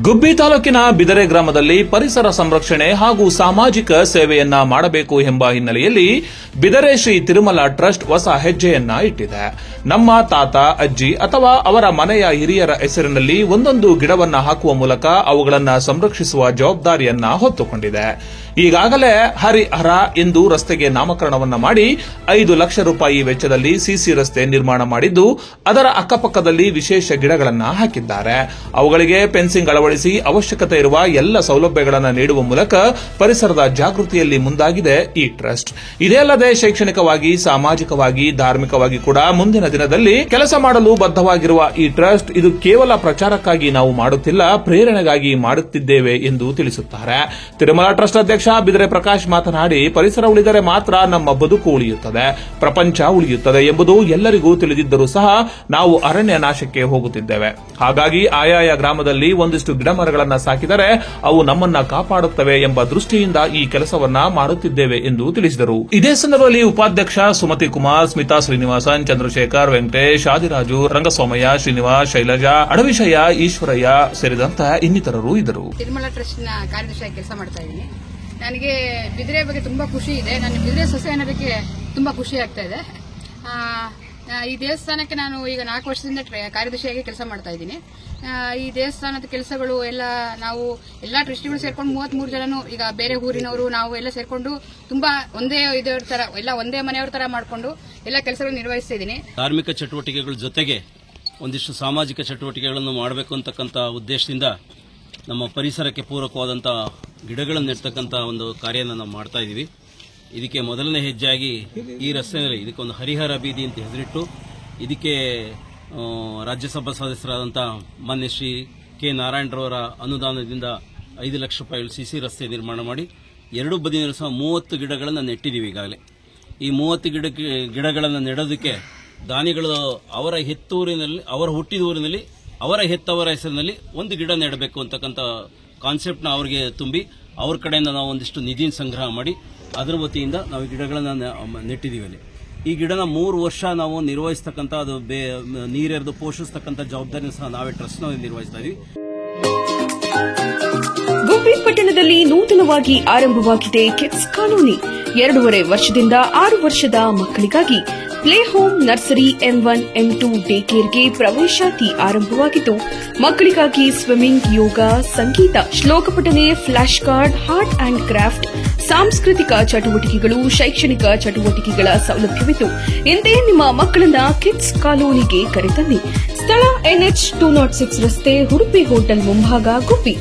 ಗುಬ್ಬಿ ತಾಲೂಕಿನ ಬಿದರೆ ಗ್ರಾಮದಲ್ಲಿ ಪರಿಸರ ಸಂರಕ್ಷಣೆ ಹಾಗೂ ಸಾಮಾಜಿಕ ಸೇವೆಯನ್ನ ಮಾಡಬೇಕು ಎಂಬ ಹಿನ್ನೆಲೆಯಲ್ಲಿ ಬಿದರೆ ಶ್ರೀ ತಿರುಮಲ ಟ್ರಸ್ಟ್ ಹೊಸ ಹೆಜ್ಜೆಯನ್ನ ಇಟ್ಟಿದೆ. ನಮ್ಮ ತಾತ, ಅಜ್ಜಿ ಅಥವಾ ಅವರ ಮನೆಯ ಹಿರಿಯರ ಹೆಸರಿನಲ್ಲಿ ಒಂದೊಂದು ಗಿಡವನ್ನ ಹಾಕುವ ಮೂಲಕ ಅವುಗಳನ್ನು ಸಂರಕ್ಷಿಸುವ ಜವಾಬ್ದಾರಿಯನ್ನ ಹೊತ್ತುಕೊಂಡಿದೆ. ಈಗಾಗಲೇ ಹರಿಹರ ಎಂದು ರಸ್ತೆಗೆ ನಾಮಕರಣವನ್ನ ಮಾಡಿ 5 ಲಕ್ಷ ರೂಪಾಯಿ ವೆಚ್ಚದಲ್ಲಿ ಸಿಸಿ ರಸ್ತೆ ನಿರ್ಮಾಣ ಮಾಡಿದ್ದು, ಅದರ ಅಕ್ಕಪಕ್ಕದಲ್ಲಿ ವಿಶೇಷ ಗಿಡಗಳನ್ನು ಹಾಕಿದ್ದಾರೆ. ಅವುಗಳಿಗೆ ಫೆನ್ಸಿಂಗ್ ಅಳವಡಿಸಿ ಅವಶ್ಯಕತೆ ಇರುವ ಎಲ್ಲ ಸೌಲಭ್ಯಗಳನ್ನು ನೀಡುವ ಮೂಲಕ ಪರಿಸರದ ಜಾಗೃತಿಯಲ್ಲಿ ಮುಂದಾಗಿದೆ ಈ ಟ್ರಸ್ಟ್. ಇದೇ ಅಲ್ಲದೆ ಶೈಕ್ಷಣಿಕವಾಗಿ, ಸಾಮಾಜಿಕವಾಗಿ, ಧಾರ್ಮಿಕವಾಗಿ ಕೂಡ ಮುಂದಿನ ದಿನದಲ್ಲಿ ಕೆಲಸ ಮಾಡಲು ಬದ್ಧವಾಗಿರುವ ಈ ಟ್ರಸ್ಟ್ ಇದು ಕೇವಲ ಪ್ರಚಾರಕ್ಕಾಗಿ ನಾವು ಮಾಡುತ್ತಿಲ್ಲ, ಪ್ರೇರಣೆಗಾಗಿ ಮಾಡುತ್ತಿದ್ದೇವೆ ಎಂದು ತಿಳಿಸುತ್ತಾರೆ. ತಿರುಮಲ ಟ್ರಸ್ಟ್ ಅಧ್ಯಕ್ಷ ಬಿದರೆ ಪ್ರಕಾಶ್ ಮಾತನಾಡಿ, ಪರಿಸರ ಉಳಿದರೆ ಮಾತ್ರ ನಮ್ಮ ಬದುಕು ಉಳಿಯುತ್ತದೆ, ಪ್ರಪಂಚ ಉಳಿಯುತ್ತದೆ ಎಂಬುದು ಎಲ್ಲರಿಗೂ ತಿಳಿದಿದ್ದರೂ ಸಹ ನಾವು ಅರಣ್ಯ ನಾಶಕ್ಕೆ ಹೋಗುತ್ತಿದ್ದೇವೆ. ಹಾಗಾಗಿ ಆಯಾಯ ಗ್ರಾಮದಲ್ಲಿ ಒಂದಿಷ್ಟು ಗಿಡಮರಗಳನ್ನು ಸಾಕಿದರೆ ಅವು ನಮ್ಮನ್ನ ಕಾಪಾಡುತ್ತವೆ ಎಂಬ ದೃಷ್ಟಿಯಿಂದ ಈ ಕೆಲಸವನ್ನ ಮಾಡುತ್ತಿದ್ದೇವೆ ಎಂದು ತಿಳಿಸಿದರು. ಇದೇ ಸಂದರ್ಭದಲ್ಲಿ ಉಪಾಧ್ಯಕ್ಷ ಸುಮತಿ ಕುಮಾರ್, ಸ್ಮಿತಾ ಶ್ರೀನಿವಾಸನ್, ಚಂದ್ರಶೇಖರ್, ವೆಂಕಟೇಶ್, ಆದಿರಾಜು, ರಂಗಸ್ವಾಮಯ್ಯ, ಶ್ರೀನಿವಾಸ್, ಶೈಲಜಾ, ಅಡವಿಶಯ್ಯ, ಈಶ್ವರಯ್ಯ ಸೇರಿದಂತೆ ಇನ್ನಿತರರು ಇದ್ದರು. ತಿರುಮಲ ಟ್ರಸ್ಟ್ ನ ಕಾರ್ಯದರ್ಶಿಯಾಗಿ ಕೆಲಸ ಮಾಡ್ತಾ ಇದ್ದೀನಿ. ನನಗೆ ಬಿದಿರೆ ಬಗ್ಗೆ ತುಂಬಾ ಖುಷಿ ಇದೆ. ನನ್ನ ಬಿದಿರೆ ಸೊಸೆ ಅನ್ನೋದಕ್ಕೆ ತುಂಬಾ ಖುಷಿ ಆಗ್ತಾ ಇದೆ. ಈ ದೇವಸ್ಥಾನಕ್ಕೆ ನಾನು ಈಗ 4 ವರ್ಷದಿಂದ ಕಾರ್ಯದರ್ಶಿಯಾಗಿ ಕೆಲಸ ಮಾಡ್ತಾ ಇದ್ದೀನಿ. ಈ ದೇವಸ್ಥಾನದ ಕೆಲಸಗಳು ಎಲ್ಲ ನಾವು ಎಲ್ಲಾ ಟ್ರಸ್ಟಿಗಳು ಸೇರ್ಕೊಂಡು 33 ಜನನು ಈಗ ಬೇರೆ ಊರಿನವರು ನಾವು ಎಲ್ಲ ಸೇರ್ಕೊಂಡು ತುಂಬಾ ಒಂದೇ ಇದರ ತರ ಎಲ್ಲ ಒಂದೇ ಮನೆಯವರ ತರ ಮಾಡಿಕೊಂಡು ಎಲ್ಲ ಕೆಲಸಗಳನ್ನು ನಿರ್ವಹಿಸ್ತಾ ಇದ್ದೀನಿ. ಧಾರ್ಮಿಕ ಚಟುವಟಿಕೆಗಳ ಜೊತೆಗೆ ಒಂದಿಷ್ಟು ಸಾಮಾಜಿಕ ಚಟುವಟಿಕೆಗಳನ್ನು ಮಾಡಬೇಕು ಅಂತಕ್ಕಂಥ ಉದ್ದೇಶದಿಂದ ನಮ್ಮ ಪರಿಸರಕ್ಕೆ ಪೂರಕವಾದಂಥ ಗಿಡಗಳನ್ನು ನೆಡ್ತಕ್ಕಂಥ ಒಂದು ಕಾರ್ಯನ ನಾವು ಮಾಡ್ತಾ ಇದ್ದೀವಿ. ಇದಕ್ಕೆ ಮೊದಲನೇ ಹೆಜ್ಜೆಯಾಗಿ ಈ ರಸ್ತೆಯಲ್ಲಿ ಇದಕ್ಕೊಂದು ಹರಿಹರ ಬೀದಿ ಅಂತ ಹೆಸರಿಟ್ಟು ಇದಕ್ಕೆ ರಾಜ್ಯಸಭಾ ಸದಸ್ಯರಾದಂಥ ಮಾನ್ಯ ಶ್ರೀ ಕೆ ನಾರಾಯಣರವರ ಅನುದಾನದಿಂದ 5 ಲಕ್ಷ ರೂಪಾಯಿ ಸಿಸಿ ರಸ್ತೆ ನಿರ್ಮಾಣ ಮಾಡಿ 2 ಬದಿಯಲ್ಲೂ ಸಹ 30 ಗಿಡಗಳನ್ನು ನೆಟ್ಟಿದ್ದೀವಿ. ಈಗಾಗಲೇ ಈ 30 ಗಿಡಗಳನ್ನು ನೆಡೋದಕ್ಕೆ ದಾನಿಗಳು ಅವರ ಹೆತ್ತೂರಿನಲ್ಲಿ, ಅವರ ಹುಟ್ಟಿದ ಊರಿನಲ್ಲಿ, ಅವರ ಹೆತ್ತವರ ಹೆಸರಿನಲ್ಲಿ ಒಂದು ಗಿಡ ನೆಡಬೇಕು ಅಂತಕ್ಕಂಥ ಕಾನ್ಸೆಪ್ಟ್ನ ಅವರಿಗೆ ತುಂಬಿ ಅವ್ರ ಕಡೆಯಿಂದ ನಾವು ಒಂದಿಷ್ಟು ನಿಧಿ ಸಂಗ್ರಹ ಮಾಡಿ ಅದರ ವತಿಯಿಂದ ನಾವು ಗಿಡಗಳನ್ನು ನೆಟ್ಟಿದ್ದೀವಿ. ಈ ಗಿಡನ 3 ವರ್ಷ ನಾವು ನಿರ್ವಹಿಸ್ತಕ್ಕಂಥ, ಅದು ನೀರೆರೆದು ಪೋಷಿಸ್ತಕ್ಕಂಥ ಜವಾಬ್ದಾರಿನ ಸಹ ನಾವೇ ಟ್ರಸ್ಟ್ ನಲ್ಲಿ ನಿರ್ವಹಿಸ್ತಾ ಇದೀವಿ. ಗುಬ್ಬಿ ಪಟ್ಟಣದಲ್ಲಿ ನೂತನವಾಗಿ ಆರಂಭವಾಗಿದೆ ಕಿಡ್ಸ್ ಕಾಲೋನಿ. 2.5 ವರ್ಷದಿಂದ 6 ವರ್ಷದ ಮಕ್ಕಳಿಗಾಗಿ play home, nursery, M1, M2 day ಕೇರ್ಗೆ ಪ್ರವೇಶಾತಿ ಆರಂಭವಾಗಿದ್ದು, ಮಕ್ಕಳಿಗಾಗಿ ಸ್ವಿಮ್ಮಿಂಗ್, ಯೋಗ, ಸಂಗೀತ, ಶ್ಲೋಕ ಪಠನೆ, flash card, art and craft, ಸಾಂಸ್ಕೃತಿಕ ಚಟುವಟಿಕೆಗಳು, ಶೈಕ್ಷಣಿಕ ಚಟುವಟಿಕೆಗಳ ಸೌಲಭ್ಯವಿದ್ದು, ಇಂದೇ ನಿಮ್ಮ ಮಕ್ಕಳನ್ನ ಕಿಡ್ಸ್ ಕಾಲೋನಿಗೆ ಕರೆತನ್ನಿ. ಸ್ಥಳ NH 206 ರಸ್ತೆ, ಉಡುಪಿ ಹೋಟೆಲ್ ಮುಂಭಾಗ, ಗುಬ್ಬಿ.